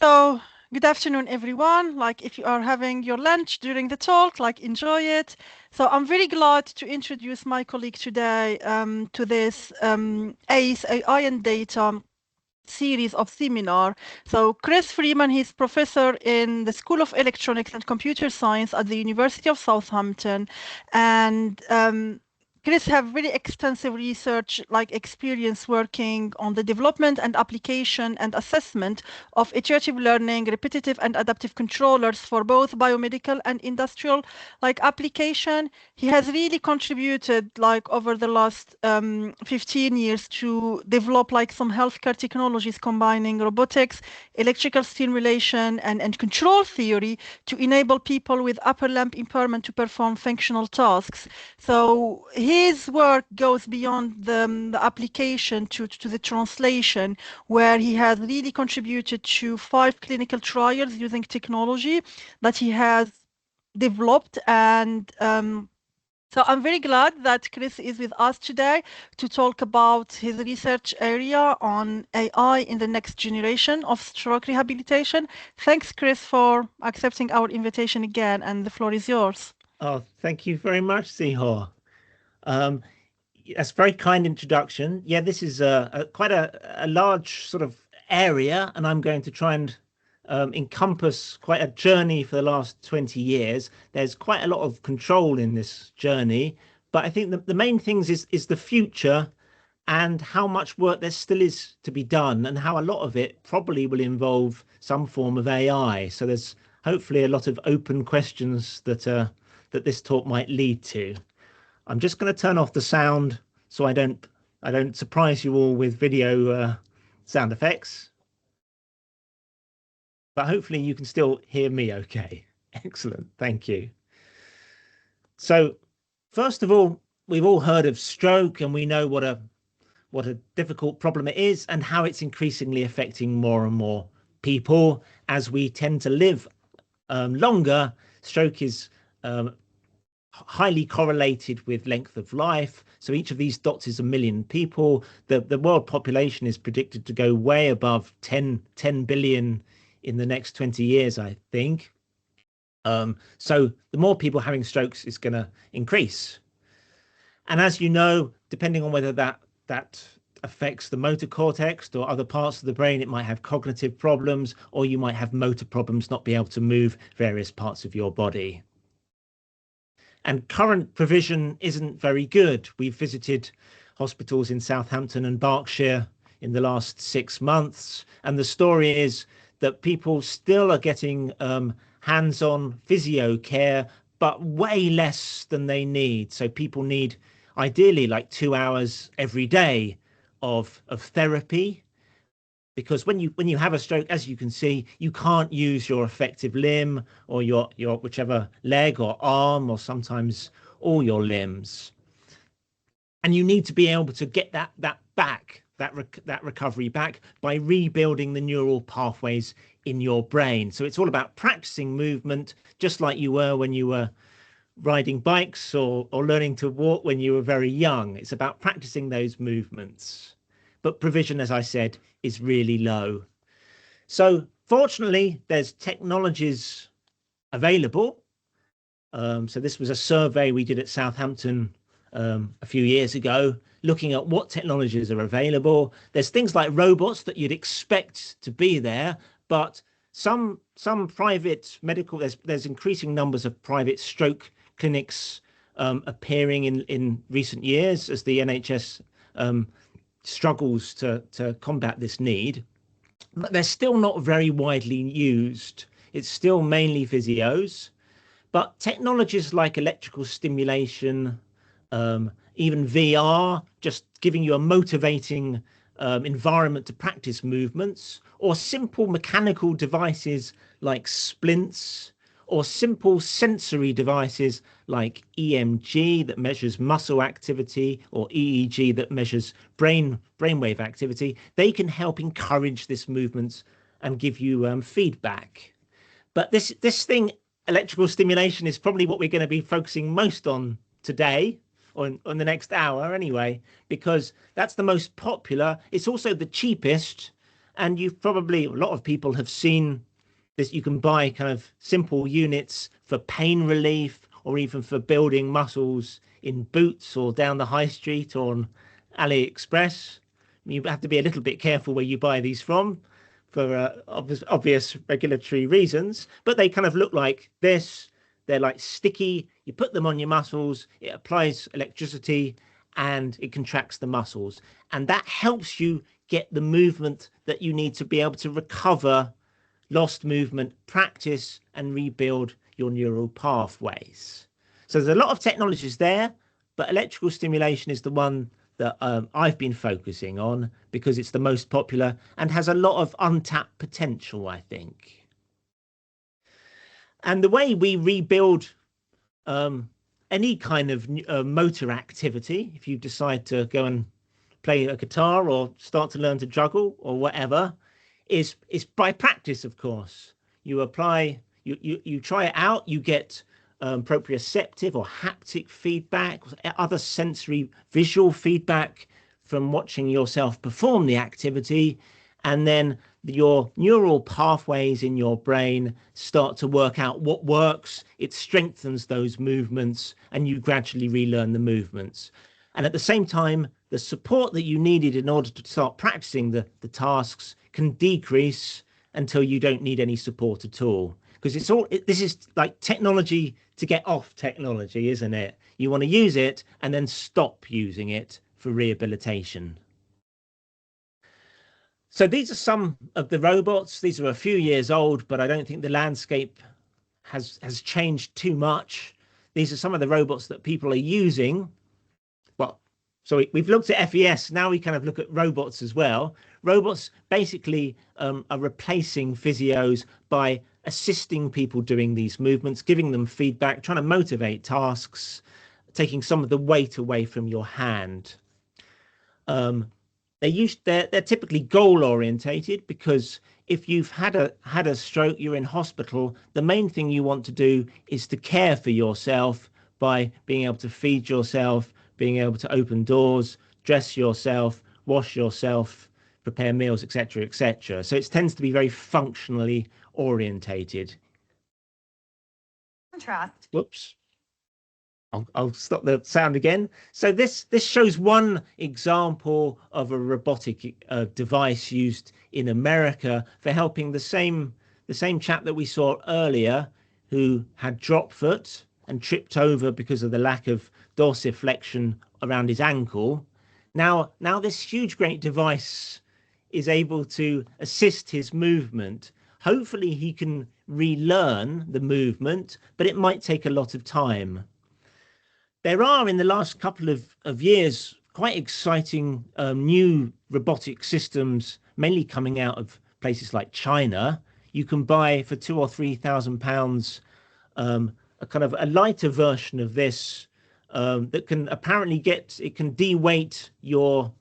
So, good afternoon, everyone. Like, if you are having your lunch during the talk, like, enjoy it. So, I'm very glad to introduce my colleague today to this ACE AI and Data series of seminar. So, Chris Freeman, he's professor in the School of Electronics and Computer Science at the University of Southampton, and Chris have very extensive research like experience working on the development and application and assessment of iterative learning, repetitive and adaptive controllers for both biomedical and industrial like application. He has really contributed like over the last 15 years to develop like some healthcare technologies combining robotics, electrical stimulation and control theory to enable people with upper limb impairment to perform functional tasks. So his work goes beyond the application to the translation, where he has really contributed to 5 clinical trials using technology that he has developed. And so I'm very glad that Chris is with us today to talk about his research area on AI in the next generation of stroke rehabilitation. Thanks, Chris, for accepting our invitation again, and the floor is yours. Oh, thank you very much, Sihor. Um, that's a very kind introduction. Yeah, this is quite a large sort of area, and I'm going to try and encompass quite a journey for the last 20 years. There's quite a lot of control in this journey, but I think the main things is the future and how much work there still is to be done, and how a lot of it probably will involve some form of AI. So there's hopefully a lot of open questions that this talk might lead to. I'm just going to turn off the sound so I don't surprise you all with video sound effects. But hopefully you can still hear me okay. Excellent. Thank you. So first of all, we've all heard of stroke, and we know what a difficult problem it is and how it's increasingly affecting more and more people as we tend to live longer. Stroke is highly correlated with length of life. So each of these dots is a million people. The world population is predicted to go way above 10 billion in the next 20 years, I think. So the more people having strokes is going to increase. And as you know, depending on whether that affects the motor cortex or other parts of the brain, it might have cognitive problems, or you might have motor problems, not be able to move various parts of your body. And current provision isn't very good. We've visited hospitals in Southampton and Berkshire in the last 6 months, and the story is that people still are getting hands-on physio care, but way less than they need. So people need ideally like 2 hours every day of therapy, because when you have a stroke, as you can see, you can't use your affective limb or your whichever leg or arm, or sometimes all your limbs, and you need to be able to get that back, that recovery back, by rebuilding the neural pathways in your brain. So it's all about practicing movement, just like you were when you were riding bikes or learning to walk when you were very young. It's about practicing those movements. But provision, as I said, is really low. So fortunately, there's technologies available. So this was a survey we did at Southampton a few years ago, looking at what technologies are available. There's things like robots that you'd expect to be there, but some private medical, there's increasing numbers of private stroke clinics appearing in recent years as the NHS struggles to combat this need, but they're still not very widely used. It's still mainly physios, but technologies like electrical stimulation, even VR, just giving you a motivating environment to practice movements, or simple mechanical devices like splints, or simple sensory devices like EMG that measures muscle activity, or EEG that measures brainwave activity. They can help encourage this movement and give you feedback. But this thing, electrical stimulation, is probably what we're going to be focusing most on today, or on the next hour anyway, because that's the most popular. It's also the cheapest, And you've probably, a lot of people have seen this. You can buy kind of simple units for pain relief or even for building muscles in Boots or down the high street or on AliExpress. You have to be a little bit careful where you buy these from for obvious regulatory reasons, but they kind of look like this. They're like sticky. You put them on your muscles, it applies electricity and it contracts the muscles. And that helps you get the movement that you need to be able to recover lost movement, practice and rebuild your neural pathways. So there's a lot of technologies there, but electrical stimulation is the one that I've been focusing on because it's the most popular and has a lot of untapped potential, I think. And the way we rebuild any kind of motor activity, if you decide to go and play a guitar or start to learn to juggle or whatever, is by practice, of course. You apply, you try it out, you get proprioceptive or haptic feedback, other sensory visual feedback from watching yourself perform the activity, and then your neural pathways in your brain start to work out what works. It strengthens those movements and you gradually relearn the movements. And at the same time, the support that you needed in order to start practicing the tasks can decrease until you don't need any support at all. Because this is like technology to get off technology, isn't it? You want to use it and then stop using it for rehabilitation. So these are some of the robots. These are a few years old, but I don't think the landscape has changed too much. These are some of the robots that people are using. Well, so we've looked at FES. Now we kind of look at robots as well. Robots basically are replacing physios by assisting people doing these movements, giving them feedback, trying to motivate tasks, taking some of the weight away from your hand. They're typically goal orientated because if you've had a stroke, you're in hospital, the main thing you want to do is to care for yourself by being able to feed yourself, being able to open doors, dress yourself, wash yourself, prepare meals, etc., etc. So it tends to be very functionally orientated. Contrast. Whoops. I'll stop the sound again. So this shows one example of a robotic device used in America for helping the same chap that we saw earlier who had drop foot and tripped over because of the lack of dorsiflexion around his ankle. Now this huge great device is able to assist his movement. Hopefully he can relearn the movement, but it might take a lot of time. There are, in the last couple of years, quite exciting new robotic systems, mainly coming out of places like China. You can buy for £2,000 or £3,000 a kind of a lighter version of this that can apparently can de-weight your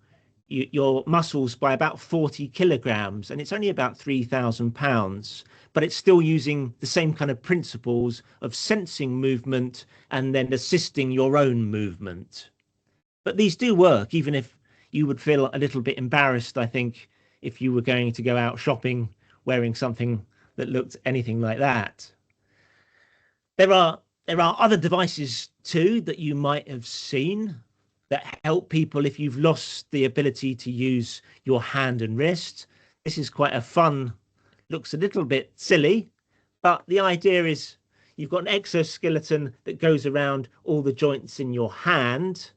muscles by about 40 kilograms, and it's only about £3,000, but it's still using the same kind of principles of sensing movement and then assisting your own movement. But these do work, even if you would feel a little bit embarrassed, I think, if you were going to go out shopping wearing something that looked anything like that. There are other devices too that you might have seen that help people if you've lost the ability to use your hand and wrist. This is quite a fun, looks a little bit silly, but the idea is you've got an exoskeleton that goes around all the joints in your hand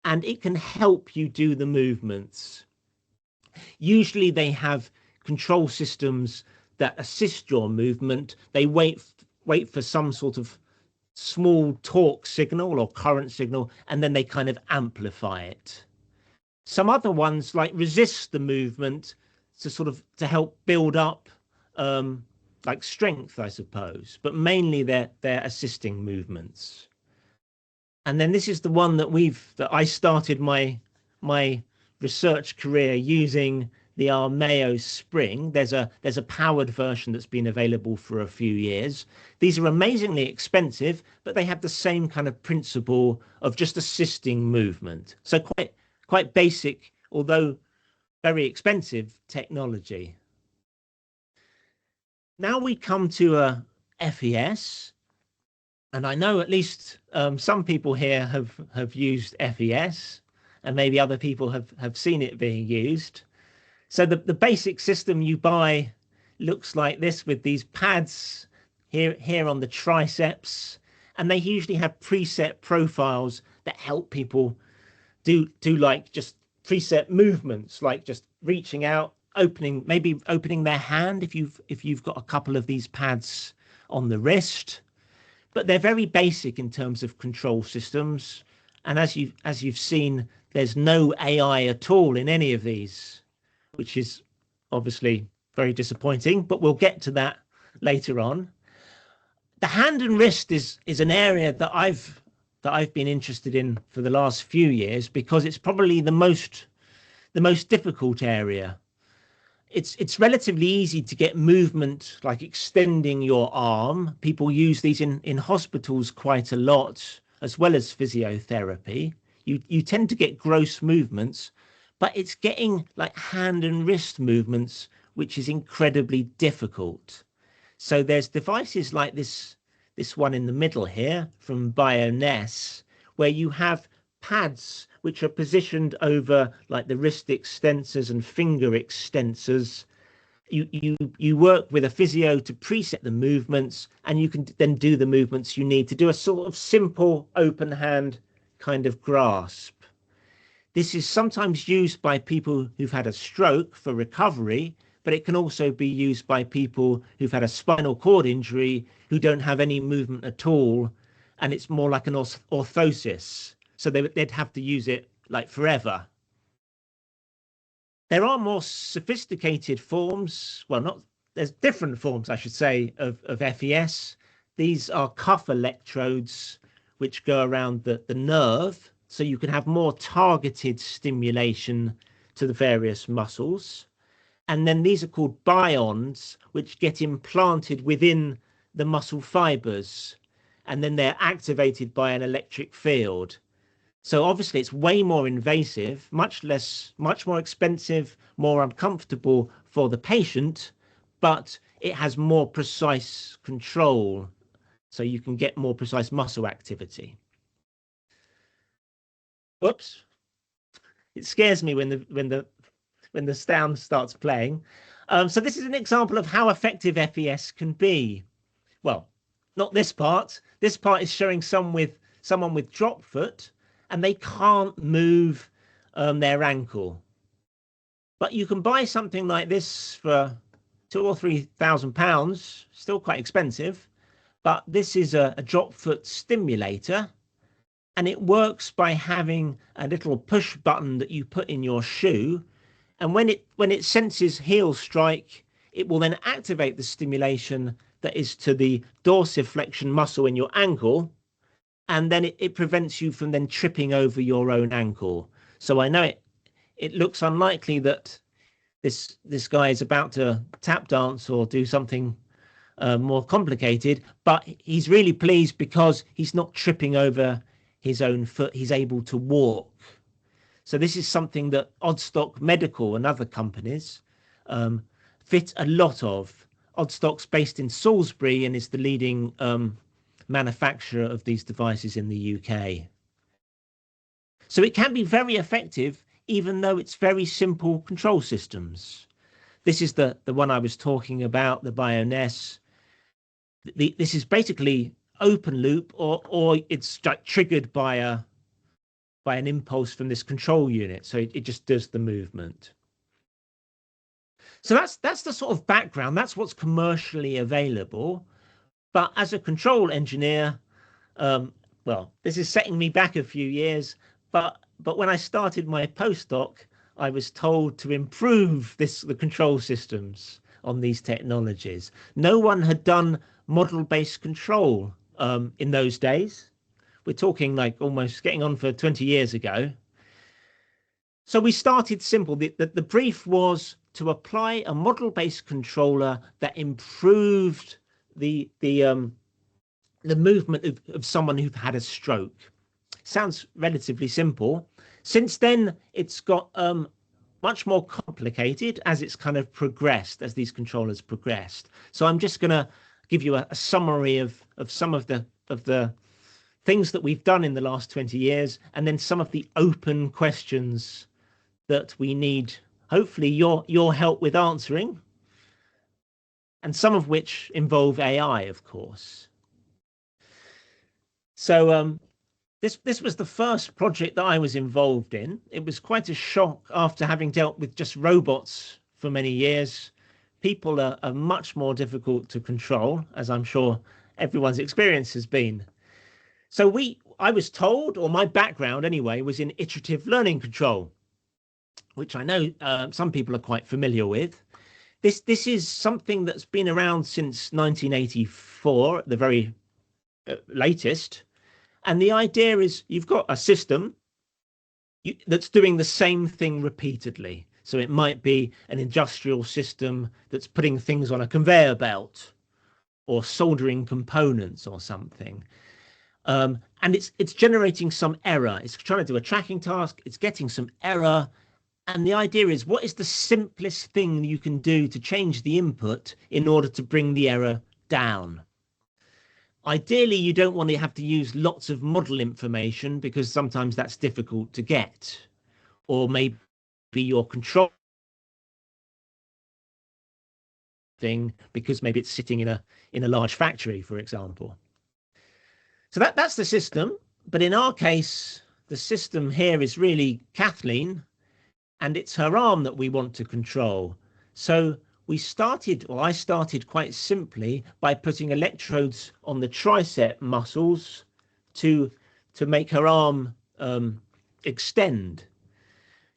and it can help you do the movements. Usually they have control systems that assist your movement. They wait for some sort of small torque signal or current signal, and then they kind of amplify it. Some other ones like resist the movement to help build up like strength, I suppose, but mainly they're assisting movements. And then this is the one that I started my research career using, the Armeo Spring. There's a powered version that's been available for a few years. These are amazingly expensive, but they have the same kind of principle of just assisting movement. So quite basic, although very expensive technology. Now we come to FES, and I know at least some people here have used FES, and maybe other people have seen it being used. So the basic system you buy looks like this, with these pads here on the triceps, and they usually have preset profiles that help people do like just preset movements, like just reaching out, maybe opening their hand if you've got a couple of these pads on the wrist. But they're very basic in terms of control systems, and as you've seen, there's no AI at all in any of these, which is obviously very disappointing, but we'll get to that later on. The hand and wrist is an area that I've been interested in for the last few years, because it's probably the most difficult area. It's relatively easy to get movement, like extending your arm. People use these in hospitals quite a lot, as well as physiotherapy. You tend to get gross movements, but it's getting like hand and wrist movements, which is incredibly difficult. So there's devices like this one in the middle here from Bioness, where you have pads which are positioned over like the wrist extensors and finger extensors. You work with a physio to preset the movements, and you can then do the movements you need to do a sort of simple open hand kind of grasp. This is sometimes used by people who've had a stroke for recovery, but it can also be used by people who've had a spinal cord injury who don't have any movement at all, and it's more like an orthosis. So they'd have to use it like forever. There are more sophisticated forms, there's different forms, I should say, of FES. These are cuff electrodes which go around the nerve, so you can have more targeted stimulation to the various muscles. And then these are called bions, which get implanted within the muscle fibers, and then they're activated by an electric field. So obviously it's way more invasive, much more expensive, more uncomfortable for the patient, but it has more precise control, so you can get more precise muscle activity. Whoops. It scares me when the sound starts playing. So this is an example of how effective FES can be. Well, not this part. This part is showing someone with drop foot, and they can't move their ankle. But you can buy something like this for £2,000 or £3,000, still quite expensive. But this is a drop foot stimulator, and it works by having a little push button that you put in your shoe, and when it senses heel strike, it will then activate the stimulation that is to the dorsiflexion muscle in your ankle, and then it prevents you from then tripping over your own ankle. So I know it looks unlikely that this guy is about to tap dance or do something more complicated, but he's really pleased because he's not tripping over his own foot. He's able to walk. So this is something that Oddstock Medical and other companies fit a lot of. Oddstock's based in Salisbury and is the leading manufacturer of these devices in the UK. So it can be very effective, even though it's very simple control systems. This is the one I was talking about, the Bioness. This is basically open loop, or it's triggered by an impulse from this control unit. So it just does the movement. So that's the sort of background. That's what's commercially available. But as a control engineer, well, this is setting me back a few years. But when I started my postdoc, I was told to improve the control systems on these technologies. No one had done model-based control in those days. We're talking like almost getting on for 20 years ago. So we started simple. The brief was to apply a model-based controller that improved the movement of someone who've had a stroke. Sounds relatively simple. Since then, it's got much more complicated as it's kind of progressed, as these controllers progressed. So I'm just going to give you a summary of some of the things that we've done in the last 20 years, and then some of the open questions that we need, hopefully, your help with answering, and some of which involve AI, of course. So this was the first project that I was involved in. It was quite a shock after having dealt with just robots for many years. People are much more difficult to control, as I'm sure everyone's experience has been. So I was told, or my background anyway, was in iterative learning control, which I know some people are quite familiar with. This is something that's been around since 1984, at the very latest. And the idea is you've got a system that's doing the same thing repeatedly. So it might be an industrial system that's putting things on a conveyor belt or soldering components or something. And it's generating some error. It's trying to do a tracking task. It's getting some error. And the idea is, what is the simplest thing you can do to change the input in order to bring the error down? Ideally, you don't want to have to use lots of model information because sometimes that's difficult to get. Or maybe your control thing because maybe it's sitting in a large factory, for example. So that's the system. But in our case, the system here is really Kathleen, and it's her arm that we want to control. So I started quite simply by putting electrodes on the tricep muscles to make her arm extend.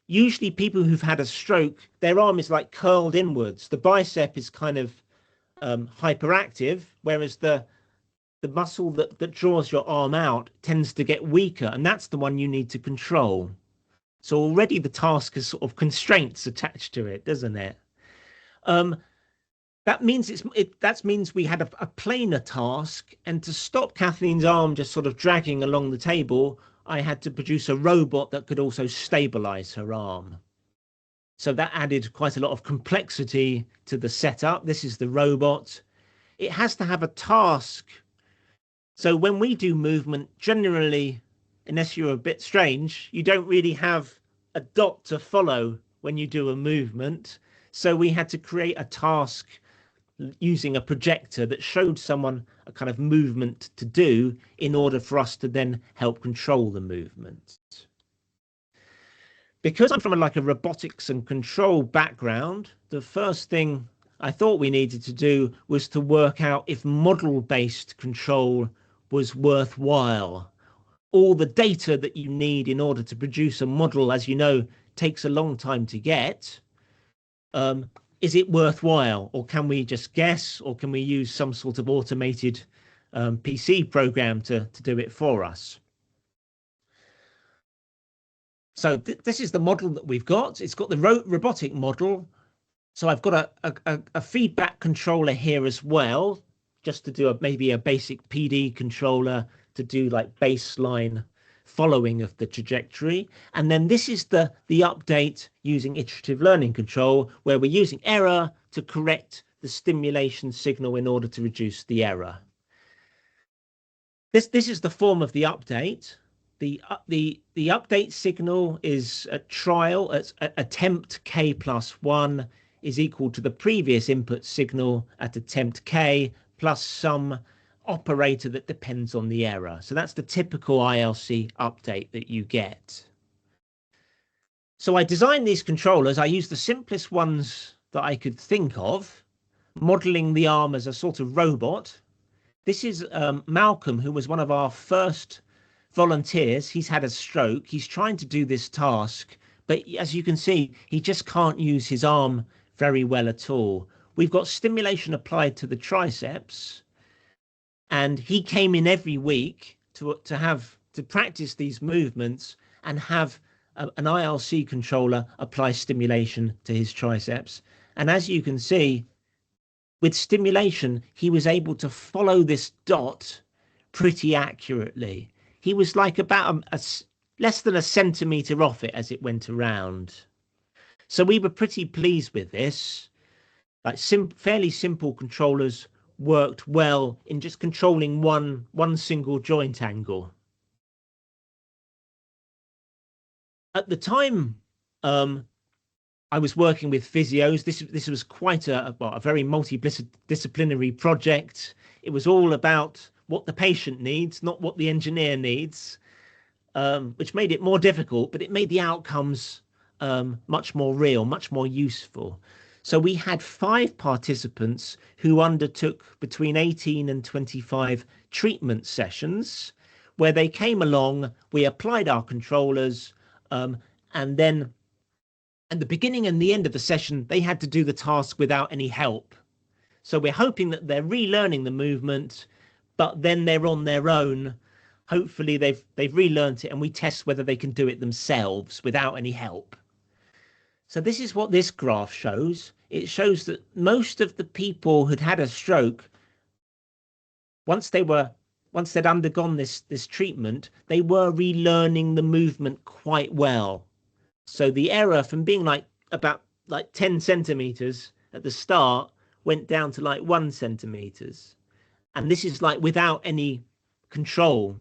Usually people who've had a stroke, their arm is like curled inwards. The bicep is kind of hyperactive, whereas the muscle that draws your arm out tends to get weaker, and that's the one you need to control. So already the task has sort of constraints attached to it, doesn't it? That means we had a planar task, and to stop Kathleen's arm just sort of dragging along the table, I had to produce a robot that could also stabilize her arm. So that added quite a lot of complexity to the setup. This is the robot. It has to have a task. So when we do movement, generally, unless you're a bit strange, you don't really have a dot to follow when you do a movement. So we had to create a task using a projector that showed someone a kind of movement to do in order for us to then help control the movement. Because I'm from a robotics and control background, the first thing I thought we needed to do was to work out if model-based control was worthwhile. All the data that you need in order to produce a model, as you know, takes a long time to get. Is it worthwhile, or can we just guess, or can we use some sort of automated PC program to do it for us? So this is the model that we've got. It's got the robotic model. So I've got a feedback controller here as well, just to do maybe a basic PD controller to do like baseline following of the trajectory. And then this is the update using iterative learning control, where we're using error to correct the stimulation signal in order to reduce the error. This is the form of the update. The update signal is a trial. It's attempt k plus 1 is equal to the previous input signal at attempt k plus some operator that depends on the error. So that's the typical ILC update that you get. So I designed these controllers. I used the simplest ones that I could think of, modeling the arm as a sort of robot. This is Malcolm, who was one of our first volunteers. He's had a stroke. He's trying to do this task, but as you can see, he just can't use his arm very well at all. We've got stimulation applied to the triceps, and he came in every week to practice these movements and have an ILC controller apply stimulation to his triceps. And as you can see, with stimulation, he was able to follow this dot pretty accurately. He was like about less than a centimetre off it as it went around. So we were pretty pleased with this. Like fairly simple controllers worked well in just controlling one single joint angle. At the time, I was working with physios. This was quite a very multidisciplinary project. It was all about what the patient needs, not what the engineer needs, which made it more difficult, but it made the outcomes much more real, much more useful. So we had 5 participants who undertook between 18 and 25 treatment sessions where they came along, we applied our controllers, and then at the beginning and the end of the session, they had to do the task without any help. So we're hoping that they're relearning the movement, but then they're on their own. Hopefully they've relearned it, and we test whether they can do it themselves without any help. So this is what this graph shows. It shows that most of the people who'd had a stroke, once they'd undergone this treatment, they were relearning the movement quite well. So the error from being about 10 centimeters at the start went down to 1 centimeters. And this is without any control.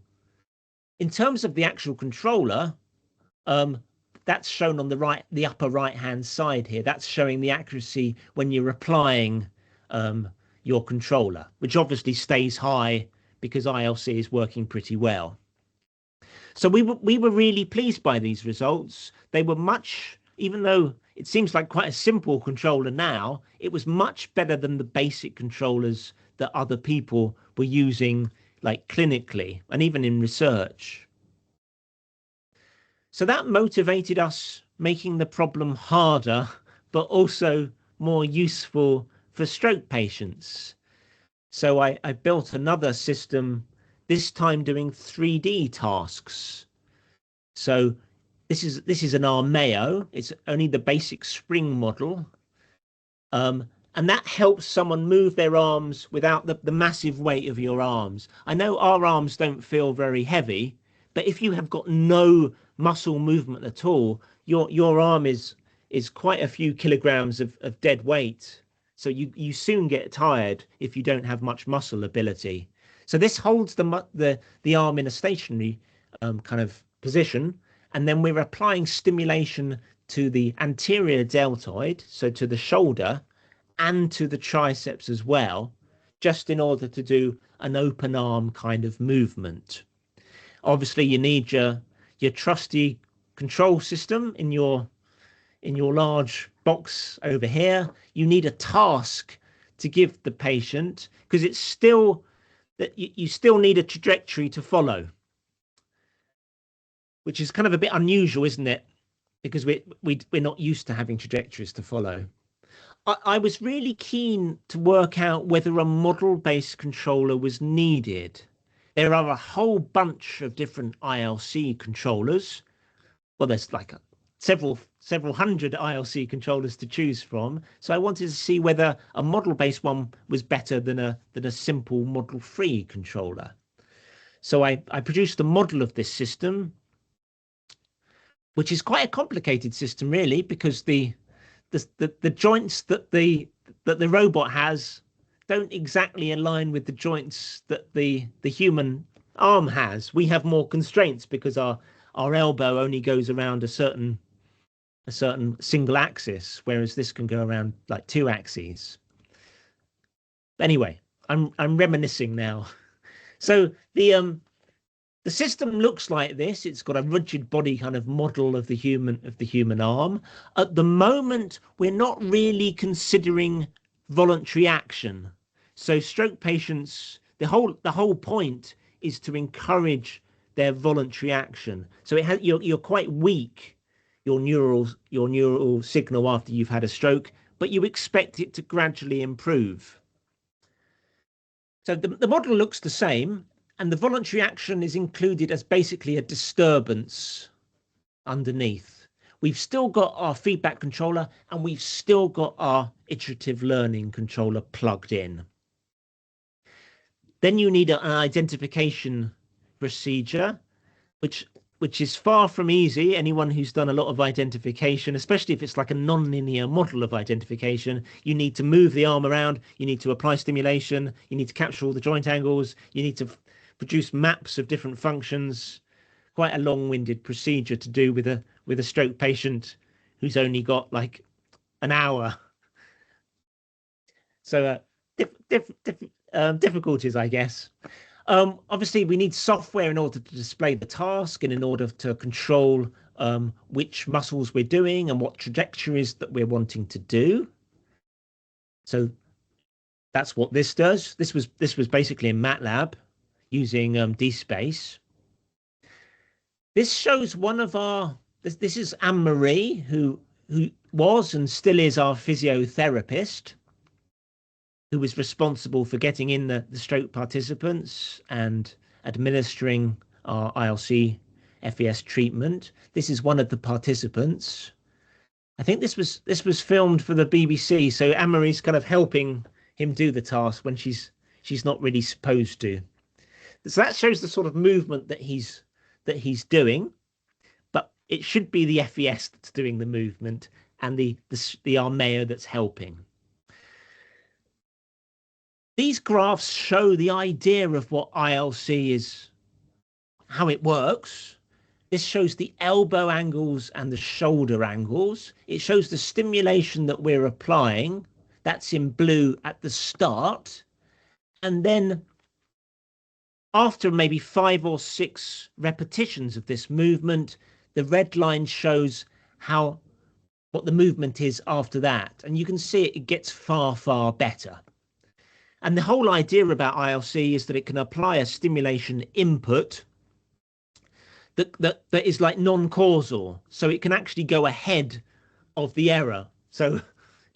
In terms of the actual controller, that's shown on the upper right hand side here. That's showing the accuracy when you're applying your controller, which obviously stays high because ILC is working pretty well. So we were really pleased by these results. They were even though it seems like quite a simple controller now, it was much better than the basic controllers that other people were using clinically and even in research. So that motivated us making the problem harder, but also more useful for stroke patients. So I built another system, this time doing 3D tasks. So this is an Armeo. It's only the basic spring model. And that helps someone move their arms without the massive weight of your arms. I know our arms don't feel very heavy, but if you have got no muscle movement at all, your arm is quite a few kilograms of dead weight. So you soon get tired if you don't have much muscle ability. So this holds the arm in a stationary kind of position, and then we're applying stimulation to the anterior deltoid, so to the shoulder, and to the triceps as well, just in order to do an open arm kind of movement. Obviously, you need your trusty control system in your large box over here. You need a task to give the patient, because it's still that you still need a trajectory to follow, which is kind of a bit unusual, isn't it? Because we're not used to having trajectories to follow. I was really keen to work out whether a model-based controller was needed. There are a whole bunch of different ILC controllers. Well, there's several hundred ILC controllers to choose from. So I wanted to see whether a model-based one was better than a simple model-free controller. So I produced a model of this system, which is quite a complicated system, really, because the joints that the robot has don't exactly align with the joints that the human arm has. We have more constraints because our elbow only goes around a certain single axis, whereas this can go around 2 axes. Anyway, I'm reminiscing now. So the system looks like this. It's got a rigid body kind of model of the human arm. At the moment, we're not really considering voluntary action. So stroke patients, the whole point is to encourage their voluntary action. So you're quite weak, your neural signal after you've had a stroke, but you expect it to gradually improve. So the model looks the same. And the voluntary action is included as basically a disturbance underneath. We've still got our feedback controller, and we've still got our iterative learning controller plugged in. Then you need an identification procedure, which which is far from easy. Anyone who's done a lot of identification, especially if it's like a non-linear model of identification, you need to move the arm around, you need to apply stimulation, you need to capture all the joint angles, you need to produce maps of different functions. Quite a long-winded procedure to do with a stroke patient who's only got like an hour. So difficulties, I guess. Obviously, we need software in order to display the task and in order to control which muscles we're doing and what trajectories that we're wanting to do. So that's what this does. This was basically in MATLAB using DSpace. This shows one of our. This is Anne-Marie, who was and still is our physiotherapist, who was responsible for getting in the stroke participants and administering our ILC FES treatment. This is one of the participants. I think this was filmed for the BBC, so Anne-Marie's kind of helping him do the task when she's not really supposed to. So that shows the sort of movement that he's doing, but it should be the FES that's doing the movement and the Armeo that's helping. These graphs show the idea of what ILC is, how it works. This shows the elbow angles and the shoulder angles. It shows the stimulation that we're applying. That's in blue at the start. And then after maybe 5 or 6 repetitions of this movement, the red line shows what the movement is after that. And you can see it gets far, far better. And the whole idea about ILC is that it can apply a stimulation input that is like non-causal. So it can actually go ahead of the error. So if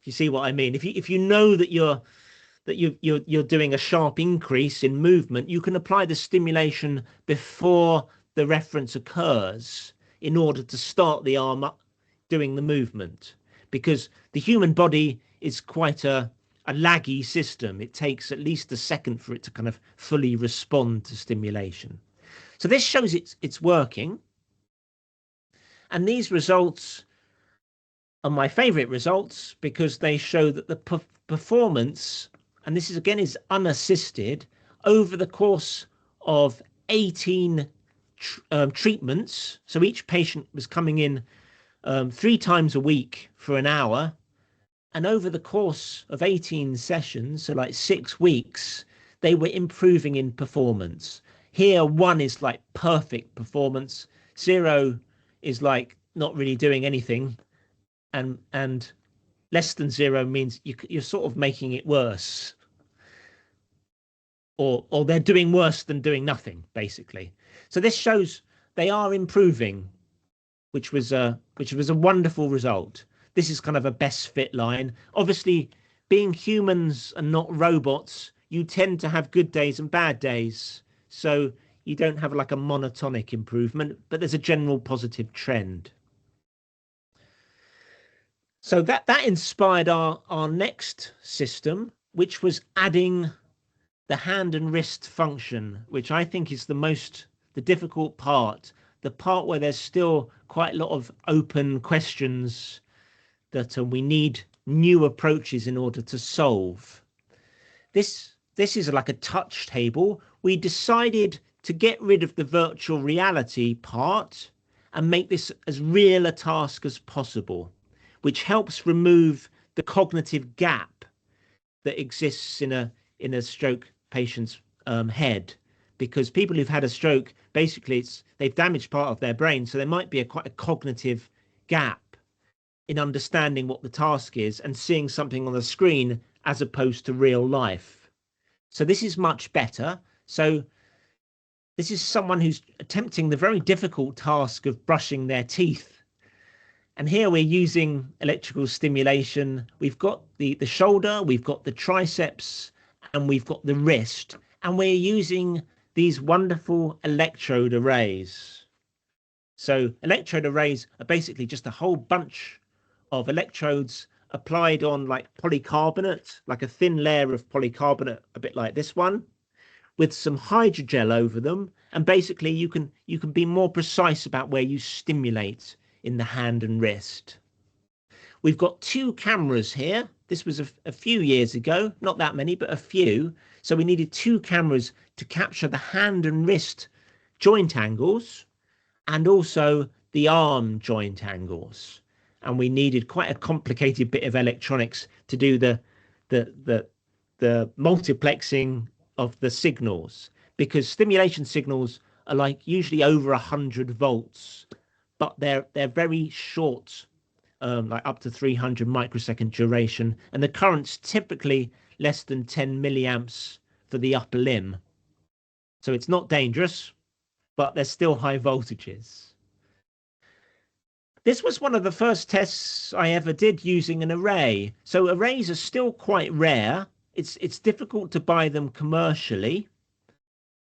you see what I mean, if you know that you're doing a sharp increase in movement, you can apply the stimulation before the reference occurs in order to start the arm up doing the movement, because the human body is quite a laggy system. It takes at least a second for it to kind of fully respond to stimulation. So this shows it's working. And these results are my favorite results because they show that the performance, and this is unassisted, over the course of 18 treatments. So each patient was coming in 3 times a week for an hour. And over the course of 18 sessions, so like 6 weeks, they were improving in performance. Here, 1 is like perfect performance. 0 is like not really doing anything. And less than 0 means you're sort of making it worse. Or they're doing worse than doing nothing, basically. So this shows they are improving, which was a wonderful result. This is kind of a best fit line. Obviously, being humans and not robots, you tend to have good days and bad days. So you don't have like a monotonic improvement, but there's a general positive trend. So that inspired our next system, which was adding the hand and wrist function, which I think is the difficult part, the part where there's still quite a lot of open questions that we need new approaches in order to solve. This is like a touch table. We decided to get rid of the virtual reality part and make this as real a task as possible, which helps remove the cognitive gap that exists in a stroke patient's head. Because people who've had a stroke, basically they've damaged part of their brain, so there might be quite a cognitive gap in understanding what the task is and seeing something on the screen as opposed to real life. So this is much better. So this is someone who's attempting the very difficult task of brushing their teeth. And here we're using electrical stimulation. We've got the shoulder, we've got the triceps, and we've got the wrist. And we're using these wonderful electrode arrays. So electrode arrays are basically just a whole bunch of electrodes applied on like polycarbonate, like a thin layer of polycarbonate, a bit like this one, with some hydrogel over them, and basically you can be more precise about where you stimulate in the hand and wrist. We've got 2 cameras here. This was a few years ago, not that many, but a few. So we needed 2 cameras to capture the hand and wrist joint angles and also the arm joint angles. And we needed quite a complicated bit of electronics to do the multiplexing of the signals, because stimulation signals are like usually over 100 volts, but they're very short, like up to 300 microsecond duration, and the current's typically less than 10 milliamps for the upper limb. So it's not dangerous, but there's still high voltages. This was one of the first tests I ever did using an array. So arrays are still quite rare. It's difficult to buy them commercially,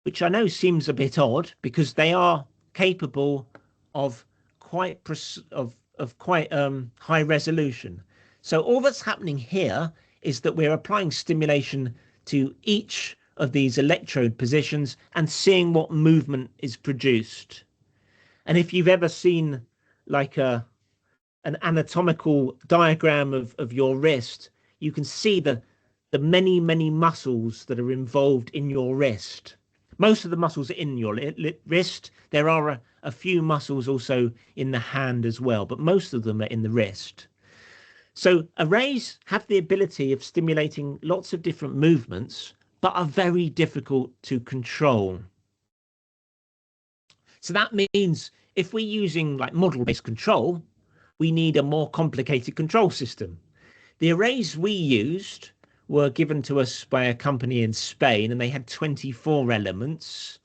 which I know seems a bit odd because they are capable of quite high resolution. So all that's happening here is that we're applying stimulation to each of these electrode positions and seeing what movement is produced. And if you've ever seen like an anatomical diagram of your wrist, you can see the many muscles that are involved in your wrist. Most of the muscles are in your wrist. There are a few muscles also in the hand as well, but most of them are in the wrist. So arrays have the ability of stimulating lots of different movements, but are very difficult to control. So that means if we're using like model-based control, we need a more complicated control system. The arrays we used were given to us by a company in Spain, and they had 24 elements.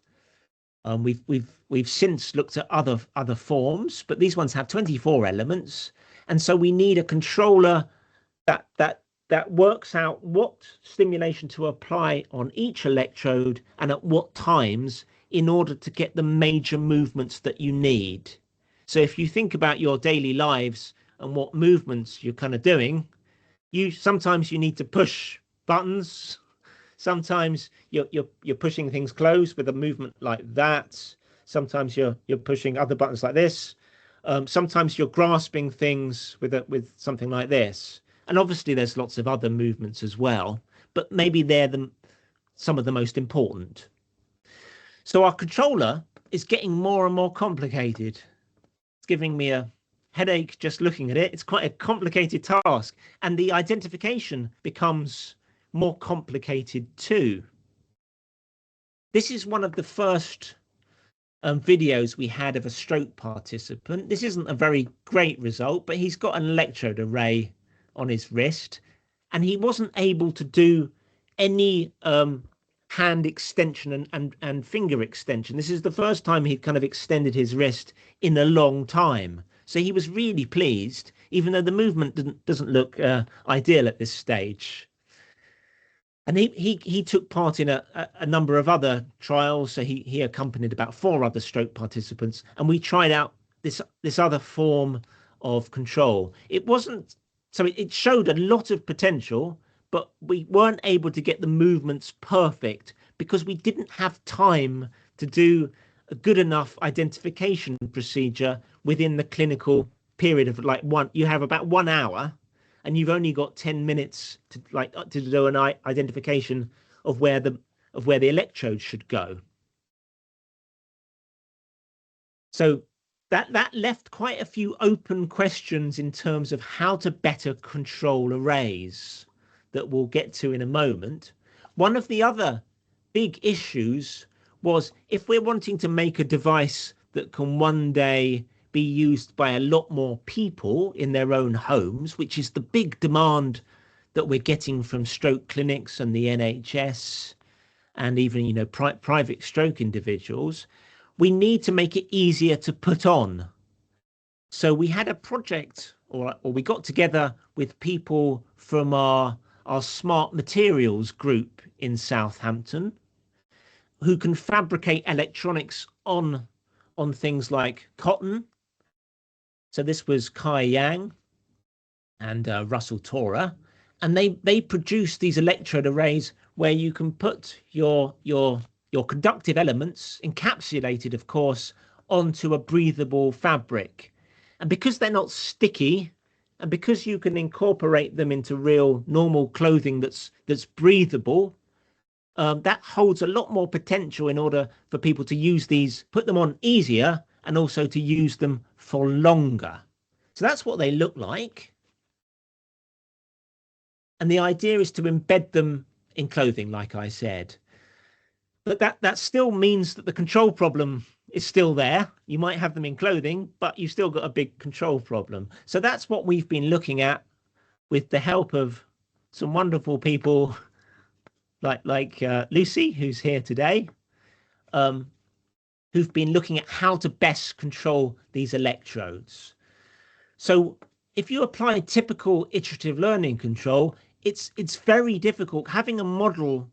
We've since looked at other forms, but these ones have 24 elements, and so we need a controller that works out what stimulation to apply on each electrode and at what times in order to get the major movements that you need. So if you think about your daily lives and what movements you're kind of doing, sometimes you need to push buttons. Sometimes you're pushing things close with a movement like that. Sometimes you're pushing other buttons like this. Sometimes you're grasping things with something like this. And obviously there's lots of other movements as well, but maybe they're some of the most important. So our controller is getting more and more complicated. It's giving me a headache just looking at it. It's quite a complicated task, and the identification becomes more complicated too. This is one of the first videos we had of a stroke participant. This isn't a very great result, but he's got an electrode array on his wrist, and he wasn't able to do any hand extension and finger extension. This is the first time he'd kind of extended his wrist in a long time. So he was really pleased, even though the movement doesn't look ideal at this stage. And he took part in a number of other trials. So he accompanied about 4 other stroke participants, and we tried out this other form of control. It showed a lot of potential, but we weren't able to get the movements perfect because we didn't have time to do a good enough identification procedure within the clinical period of you have about 1 hour, and you've only got 10 minutes to do an identification of where the electrode should go. So that left quite a few open questions in terms of how to better control arrays that we'll get to in a moment. One of the other big issues was if we're wanting to make a device that can one day be used by a lot more people in their own homes, which is the big demand that we're getting from stroke clinics and the NHS and even private stroke individuals, we need to make it easier to put on. So we had a project, or we got together with people from our smart materials group in Southampton who can fabricate electronics on things like cotton. So this was Kai Yang and Russell Tora, and they produced these electrode arrays where you can put your your conductive elements encapsulated, of course, onto a breathable fabric. And because they're not sticky, and because you can incorporate them into real normal clothing that's breathable, that holds a lot more potential in order for people to use these, put them on easier, and also to use them for longer. So that's what they look like. And the idea is to embed them in clothing, like I said. But that still means that the control problem is still there. You might have them in clothing, but you've still got a big control problem. So that's what we've been looking at with the help of some wonderful people like Lucy, who's here today, who've been looking at how to best control these electrodes. So if you apply typical iterative learning control, it's very difficult. Having a model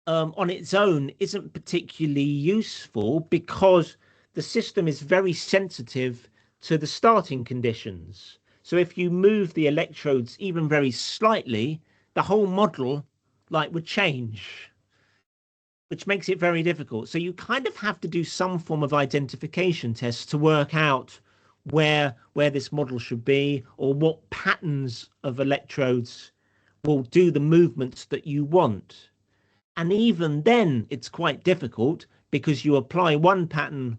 on its own isn't particularly useful because the system is very sensitive to the starting conditions. So if you move the electrodes even very slightly, the whole model would change, which makes it very difficult. So you kind of have to do some form of identification tests to work out where this model should be, or what patterns of electrodes will do the movements that you want. And even then, it's quite difficult because you apply one pattern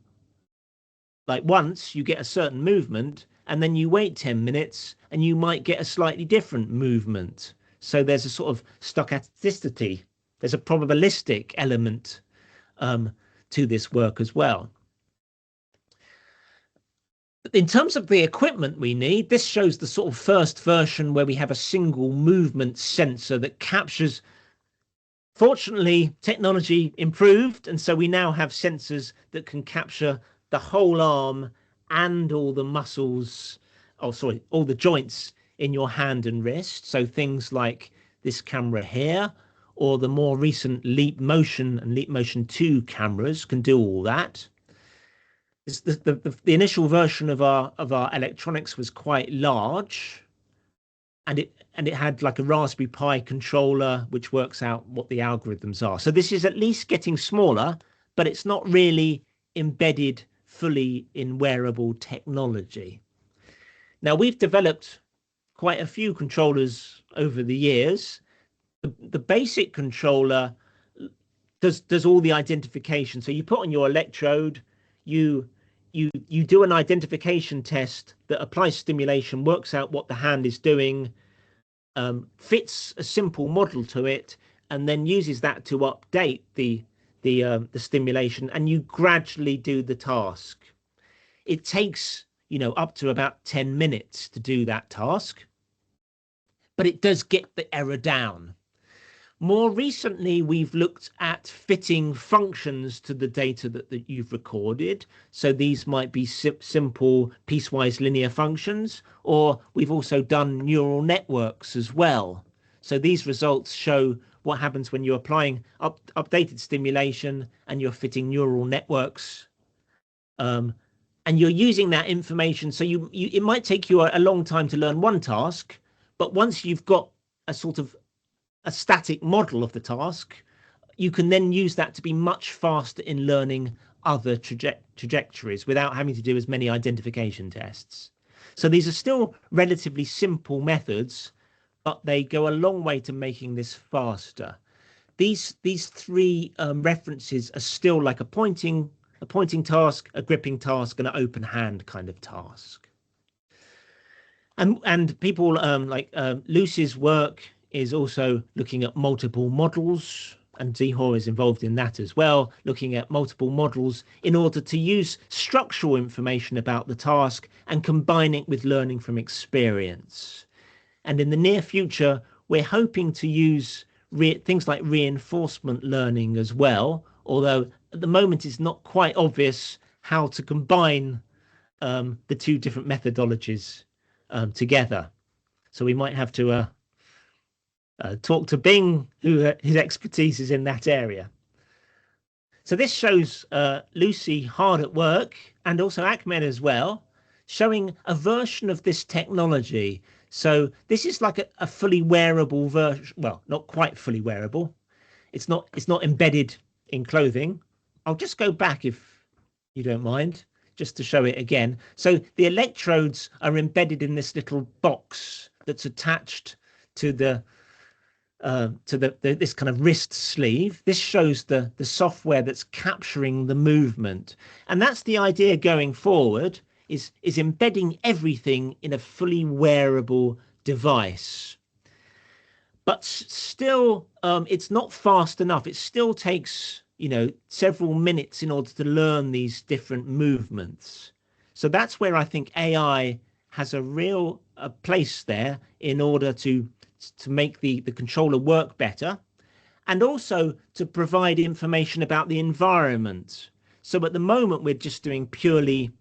once, you get a certain movement, and then you wait 10 minutes and you might get a slightly different movement. So there's a sort of stochasticity, there's a probabilistic element to this work as well. In terms of the equipment we need, this shows the sort of first version where we have a single movement sensor that captures. Fortunately, technology improved, and so we now have sensors that can capture the whole arm and all the muscles, all the joints in your hand and wrist. So things like this camera here, or the more recent Leap Motion and Leap Motion 2 cameras can do all that. The initial version of our electronics was quite large, and it had like a Raspberry Pi controller which works out what the algorithms are. So this is at least getting smaller, but it's not really embedded fully in wearable technology. Now, we've developed quite a few controllers over the years. The basic controller does all the identification. So you put on your electrode, you do an identification test that applies stimulation, works out what the hand is doing, fits a simple model to it, and then uses that to update the stimulation, and you gradually do the task. It takes up to about 10 minutes to do that task, but it does get the error down. More recently, we've looked at fitting functions to the data that you've recorded. So these might be simple piecewise linear functions, or we've also done neural networks as well. So these results show what happens when you're applying updated stimulation and you're fitting neural networks. And you're using that information. So it might take you a long time to learn one task, but once you've got a sort of a static model of the task, you can then use that to be much faster in learning other trajectories without having to do as many identification tests. So these are still relatively simple methods, but they go a long way to making this faster. These three references are still like a pointing task, a gripping task, and an open hand kind of task. And people like Lucy's work is also looking at multiple models, and Zihor is involved in that as well, looking at multiple models in order to use structural information about the task and combine it with learning from experience. And in the near future, we're hoping to use things like reinforcement learning as well, although at the moment it's not quite obvious how to combine the two different methodologies together. So we might have to talk to Bing, who his expertise is in that area. So this shows Lucy hard at work, and also Ahmed as well, showing a version of this technology. So this is like a fully wearable version. Well, not quite fully wearable. It's not embedded in clothing. I'll just go back if you don't mind, just to show it again. So the electrodes are embedded in this little box that's attached to this kind of wrist sleeve. This shows the software that's capturing the movement, and that's the idea going forward, is embedding everything in a fully wearable device. But still, it's not fast enough. It still takes, several minutes in order to learn these different movements. So that's where I think AI has a real place there in order to make the controller work better, and also to provide information about the environment. So at the moment, we're just doing purely,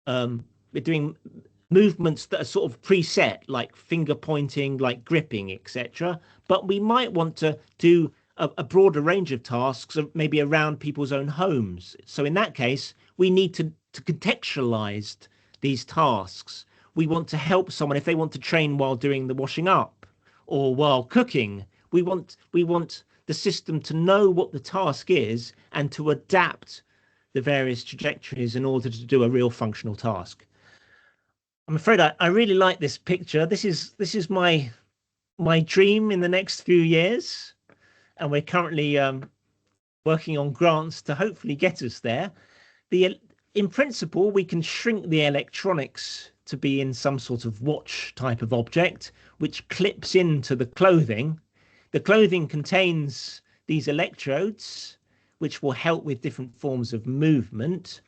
we're doing movements that are sort of preset, like finger pointing, like gripping, etc. But we might want to do a broader range of tasks, maybe around people's own homes. So in that case, we need to contextualize these tasks. We want to help someone if they want to train while doing the washing up or while cooking. We want the system to know what the task is and to adapt the various trajectories in order to do a real functional task. I'm afraid I really like this picture. This is my dream in the next few years, and we're currently working on grants to hopefully get us there. In principle, we can shrink the electronics to be in some sort of watch type of object, which clips into the clothing. The clothing contains these electrodes, which will help with different forms of movement.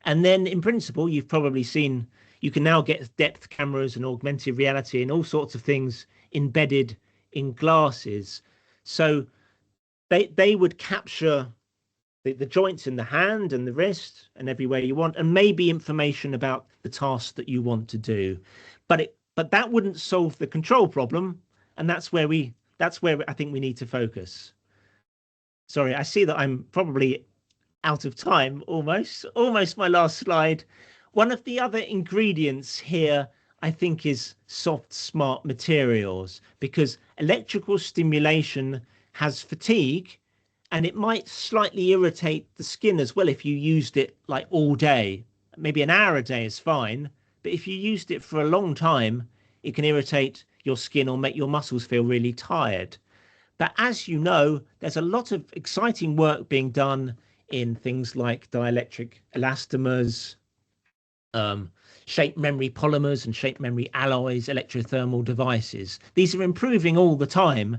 And then in principle, you've probably seen, you can now get depth cameras and augmented reality and all sorts of things embedded in glasses. So they would capture the joints in the hand and the wrist and everywhere you want, and maybe information about the task that you want to do. But that wouldn't solve the control problem, and that's where I think we need to focus. Sorry, I see that I'm probably out of time, almost my last slide. One of the other ingredients here, I think, is soft, smart materials, because electrical stimulation has fatigue, and it might slightly irritate the skin as well if you used it like all day. Maybe an hour a day is fine, but if you used it for a long time, it can irritate your skin or make your muscles feel really tired. But as you know, there's a lot of exciting work being done in things like dielectric elastomers, shape memory polymers and shape memory alloys, electrothermal devices. These are improving all the time.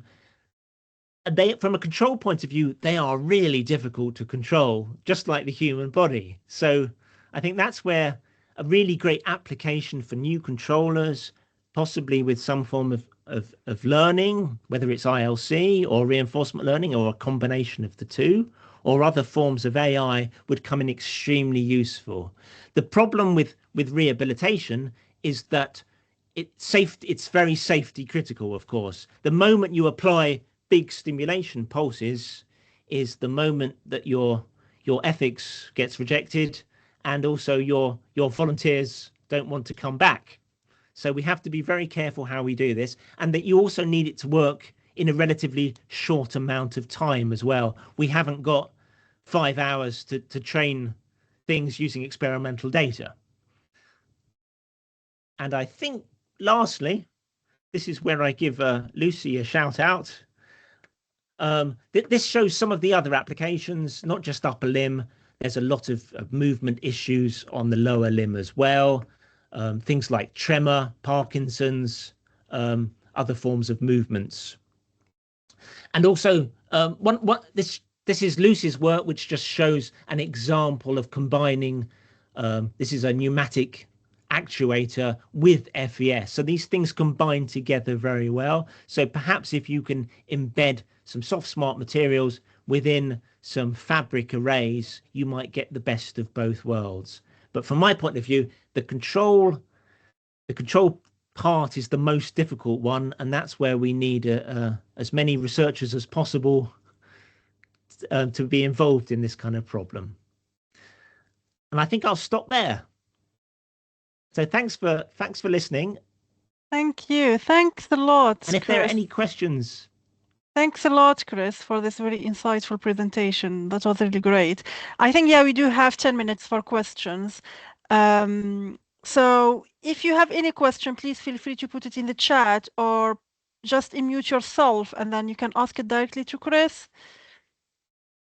They, from a control point of view, they are really difficult to control, just like the human body. So I think that's where a really great application for new controllers, possibly with some form of learning, whether it's ILC or reinforcement learning or a combination of the two, or other forms of AI, would come in extremely useful. The problem with rehabilitation is that it's very safety critical, of course. The moment you apply big stimulation pulses is the moment that your ethics gets rejected, and also your volunteers don't want to come back. So we have to be very careful how we do this, and that you also need it to work in a relatively short amount of time as well. We haven't got 5 hours to train things using experimental data. And I think lastly, this is where I give Lucy a shout out. This shows some of the other applications, not just upper limb. There's a lot of movement issues on the lower limb as well. Things like tremor, Parkinson's, other forms of movements. And also, this is Lucy's work, which just shows an example of combining. This is a pneumatic actuator with FES. So these things combine together very well. So perhaps if you can embed some soft smart materials within some fabric arrays, you might get the best of both worlds. But from my point of view, the control part is the most difficult one, and that's where we need as many researchers as possible to be involved in this kind of problem. And I think I'll stop there. So thanks for listening. Thank you. Thanks a lot. And if there are any questions Thanks a lot, Chris, for this very insightful presentation. That was really great. I think, yeah, we do have 10 minutes for questions. So if you have any question, please feel free to put it in the chat or just unmute yourself and then you can ask it directly to Chris.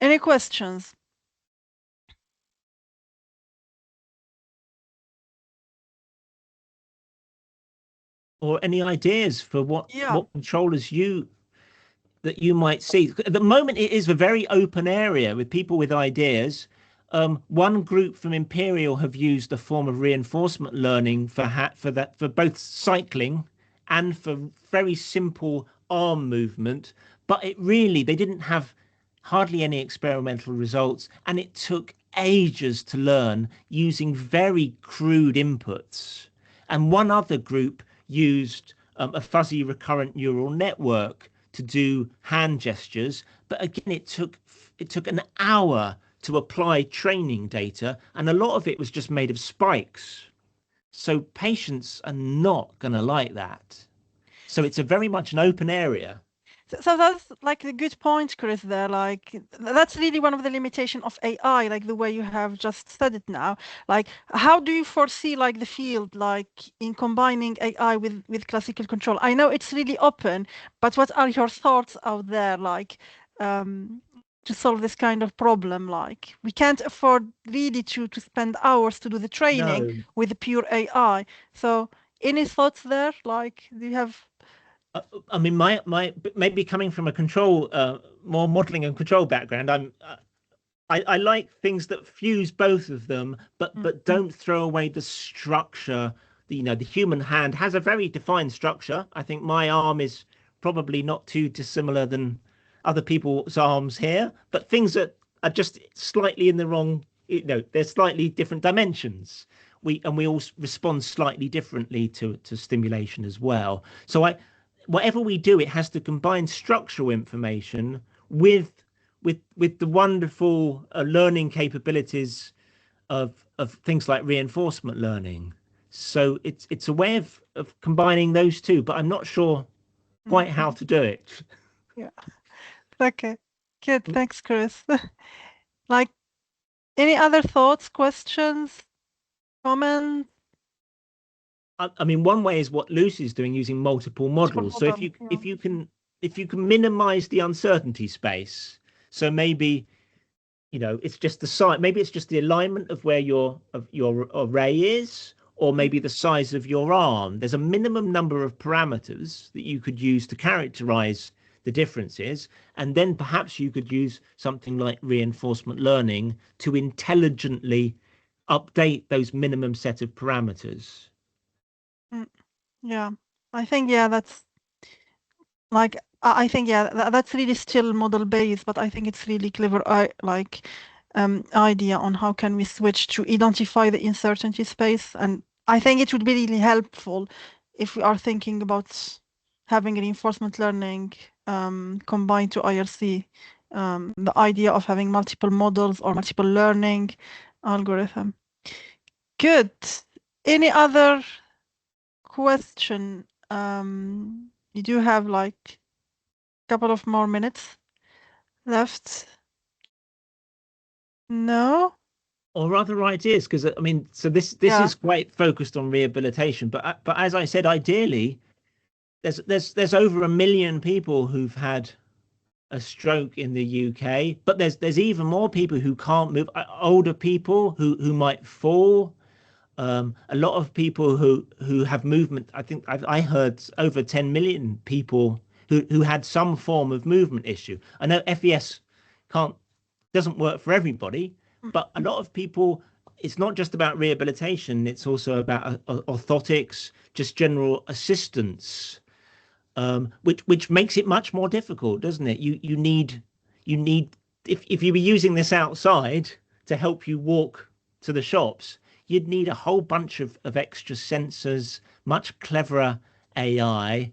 Any questions? Or any ideas for Yeah. what controllers that you might see? At the moment, it is a very open area with people with ideas. One group from Imperial have used a form of reinforcement learning for both cycling and for very simple arm movement, but they didn't have hardly any experimental results, and it took ages to learn using very crude inputs. And one other group used a fuzzy recurrent neural network to do hand gestures, but again, it took an hour to apply training data, and a lot of it was just made of spikes. So patients are not going to like that. So it's a very much an open area. So that's like a good point, Chris, there. Like that's really one of the limitation of AI, like the way you have just said it now. Like how do you foresee like the field like in combining AI with classical control? I know it's really open, but what are your thoughts out there like to solve this kind of problem? Like we can't afford really to spend hours to do the training No, with the pure AI. So any thoughts there? Like do you have I mean, my maybe coming from a more modeling and control background, I like things that fuse both of them, but don't throw away the structure. The human hand has a very defined structure. I think my arm is probably not too dissimilar than other people's arms here, but things that are just slightly in the wrong, they're slightly different dimensions. We all respond slightly differently to stimulation as well. So whatever we do, it has to combine structural information with the wonderful learning capabilities of things like reinforcement learning. So it's a way of combining those two, but I'm not sure quite how to do it. yeah. Okay. Good. Thanks, Chris. Like, any other thoughts, questions, comments? I mean, one way is what Lucy's doing using multiple Multiple models. So if model. you Yeah. if you can if you can minimize the uncertainty space, so maybe it's just the size, maybe it's just the alignment of your array is, or maybe the size of your arm. There's a minimum number of parameters that you could use to characterize the differences, and then perhaps you could use something like reinforcement learning to intelligently update those minimum set of parameters. Mm, yeah. I think, yeah, that's like, I think, yeah, that's really still model based, but I think it's really clever, idea on how can we switch to identify the uncertainty space. And I think it would be really helpful if we are thinking about having reinforcement learning combined to IRC. The idea of having multiple models or multiple learning algorithm. Good. Any other question? You do have like a couple of more minutes left. No? Or other ideas, because I mean, so this Yeah. is quite focused on rehabilitation, but as I said, ideally, there's over 1 million people who've had a stroke in the UK, but there's even more people who can't move, older people who might fall, a lot of people who have movement. I think I heard over 10 million people who had some form of movement issue. I know FES can't doesn't work for everybody, but a lot of people, it's not just about rehabilitation, it's also about orthotics, just general assistance, which makes it much more difficult, doesn't it? You need if you were using this outside to help you walk to the shops, you'd need a whole bunch of extra sensors, much cleverer AI,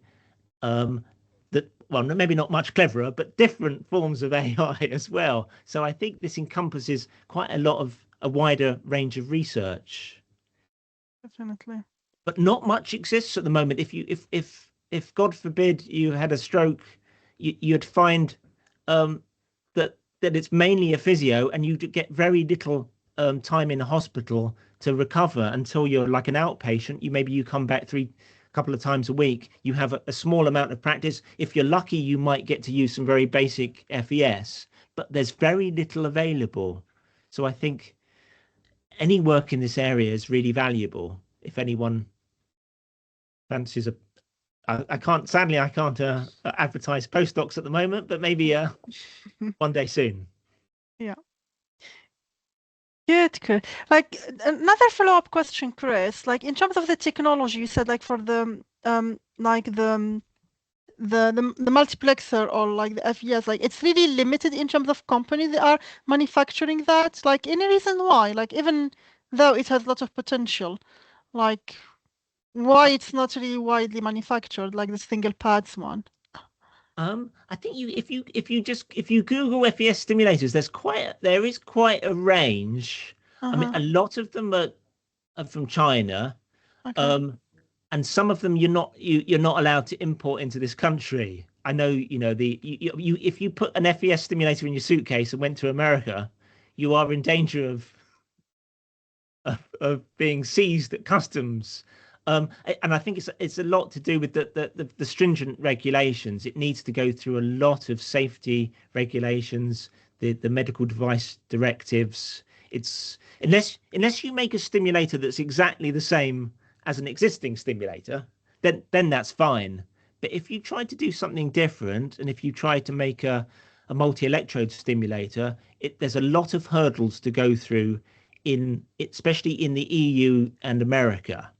that well, maybe not much cleverer, but different forms of AI as well. So I think this encompasses quite a wider range of research, Definitely. but not much exists at the moment. If God forbid you had a stroke, you'd find that it's mainly a physio, and you get very little time in the hospital to recover until you're like an outpatient. You come back a couple of times a week. You have a small amount of practice. If you're lucky, you might get to use some very basic FES, but there's very little available. So I think any work in this area is really valuable. If anyone fancies I can't, sadly, I can't advertise postdocs at the moment, but maybe one day soon. Yeah. Good, good. Like another follow-up question, Chris. Like in terms of the technology, you said like for the like the multiplexer or like the FES, like it's really limited in terms of companies that are manufacturing that. Like any reason why? Like even though it has a lot of potential, like why it's not really widely manufactured like the single pads one? I think if you Google FES stimulators, there is quite a range. I mean, Uh-huh. a lot of them are from China, Okay. and some of them you're not allowed to import into this country. I know, if you put an FES stimulator in your suitcase and went to America, you are in danger of being seized at customs. And I think it's a lot to do with the stringent regulations. It needs to go through a lot of safety regulations, the medical device directives. It's unless you make a stimulator that's exactly the same as an existing stimulator, then that's fine. But if you try to do something different, and if you try to make a multi-electrode stimulator, there's a lot of hurdles to go through especially in the EU and America.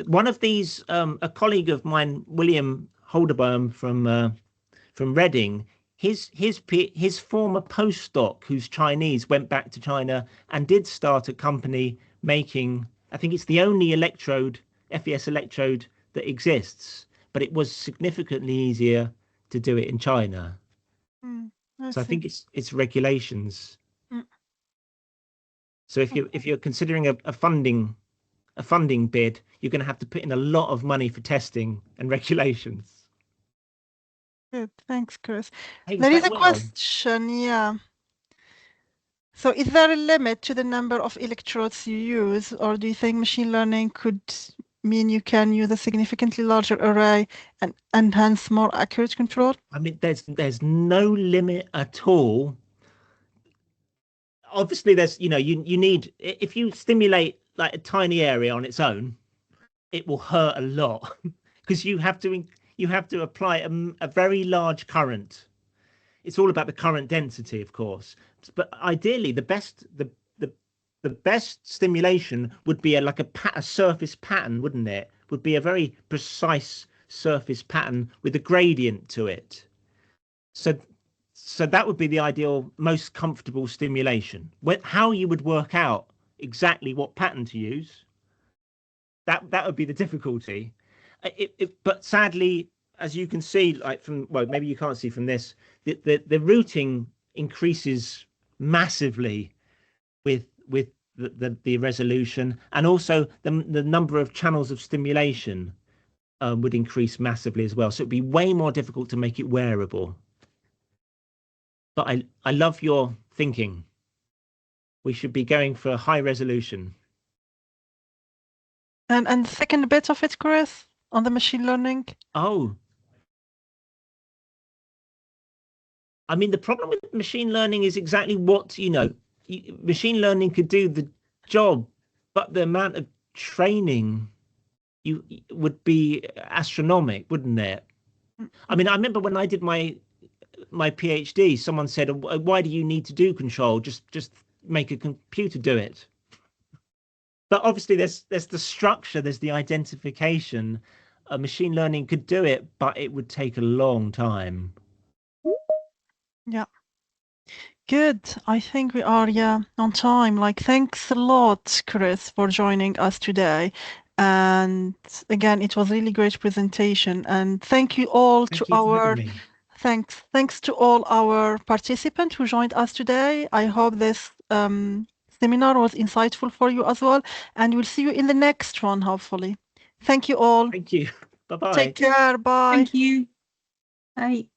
One of these, a colleague of mine, William Holderbaum from Reading, his former postdoc, who's Chinese, went back to China and did start a company making. I think it's the only FES electrode that exists, but it was significantly easier to do it in China. I So I see. think it's regulations. Mm, So if you're considering a funding bid, you're going to have to put in a lot of money for testing and regulations. good. Thanks, Chris. Pays There is very a well. question, yeah. So is there a limit to the number of electrodes you use, or do you think machine learning could mean you can use a significantly larger array and enhance more accurate control? I mean, there's no limit at all. Obviously, you need, if you stimulate like a tiny area on its own, it will hurt a lot because you have to apply a very large current. It's all about the current density, of course. But ideally, the best stimulation would be a surface pattern, wouldn't it? Would be a very precise surface pattern with a gradient to it. So so that would be the ideal, most comfortable stimulation. How you would work out exactly what pattern to use, that would be the difficulty. But sadly, as you can see, maybe you can't see from this, the routing increases massively with the resolution, and also the number of channels of stimulation would increase massively as well. So it'd be way more difficult to make it wearable. But I love your thinking. We should be going for high resolution. And the second bit of it, Chris, on the machine learning? Oh, I mean, the problem with machine learning is exactly machine learning could do the job, but the amount of training you would be astronomical, wouldn't it? I mean, I remember when I did my PhD, someone said, "Why do you need to do control? Just make a computer do it." But obviously, there's the structure, there's the identification. Machine learning could do it, but it would take a long time. Yeah. Good. I think we are, yeah, on time. Like, thanks a lot, Chris, for joining us today. And again, it was really great presentation. And thank you all to Thank you for having our me. thanks to all our participants who joined us today. I hope this seminar was insightful for you as well. And we'll see you in the next one, hopefully. Thank you all. Thank you. Bye Take bye. care. Bye. Thank you. Bye.